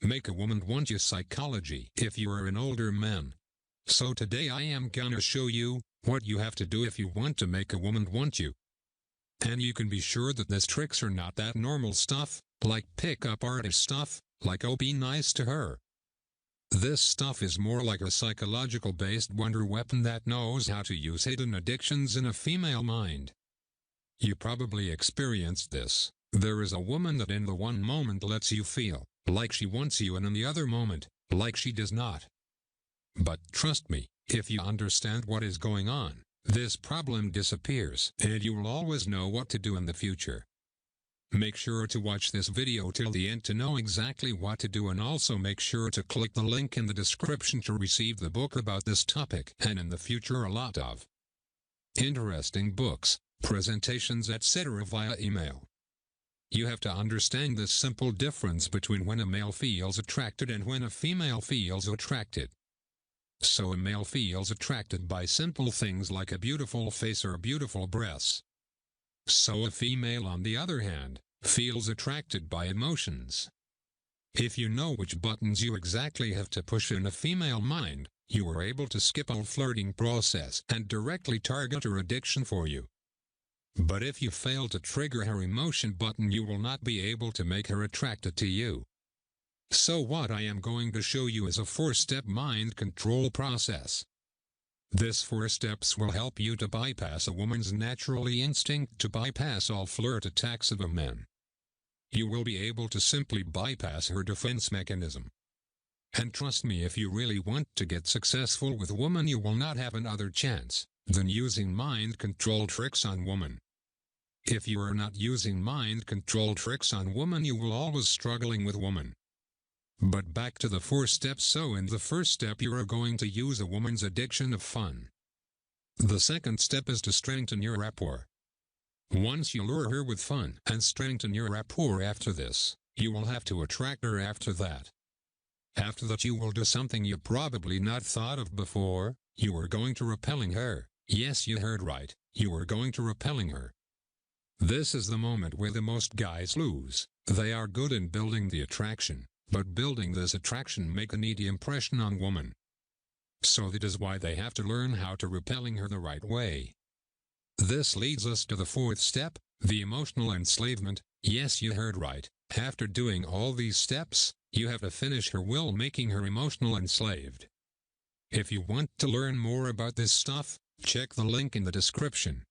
Make a woman want you psychology if you are an older man. So today I am gonna show you what you have to do if you want to make a woman want you. And you can be sure that these tricks are not that normal stuff, like pick-up artist stuff, like oh be nice to her. This stuff is more like a psychological-based wonder weapon that knows how to use hidden addictions in a female mind. You probably experienced this. There is a woman that in the one moment lets you feel like she wants you and in the other moment, like she does not. But trust me, if you understand what is going on, this problem disappears and you will always know what to do in the future. Make sure to watch this video till the end to know exactly what to do, and also make sure to click the link in the description to receive the book about this topic and in the future a lot of interesting books, presentations etc. via email. You have to understand this simple difference between when a male feels attracted and when a female feels attracted. So a male feels attracted by simple things like a beautiful face or beautiful breasts. So a female, on the other hand, feels attracted by emotions. If you know which buttons you exactly have to push in a female mind, you are able to skip all flirting process and directly target her addiction for you. But if you fail to trigger her emotion button, you will not be able to make her attracted to you. So what I am going to show you is a 4-step mind control process. This 4 steps will help you to bypass a woman's natural instinct to bypass all flirt attacks of a man. You will be able to simply bypass her defense mechanism. And trust me, if you really want to get successful with a woman, you will not have another chance than using mind control tricks on women. If you are not using mind control tricks on women, you will always struggling with women. But back to the 4 steps. So in the first step, you are going to use a woman's addiction of fun. The second step is to strengthen your rapport. Once you lure her with fun and strengthen your rapport after this, you will have to attract her after that. After that you will do something you probably not thought of before. You are going to repelling her. Yes, you heard right, you are going to repelling her. This is the moment where the most guys lose. They are good in building the attraction, but building this attraction make a needy impression on woman. So that is why they have to learn how to repelling her the right way. This leads us to the 4th step, the emotional enslavement. Yes, you heard right. After doing all these steps, you have to finish her will, making her emotional enslaved. If you want to learn more about this stuff, check the link in the description.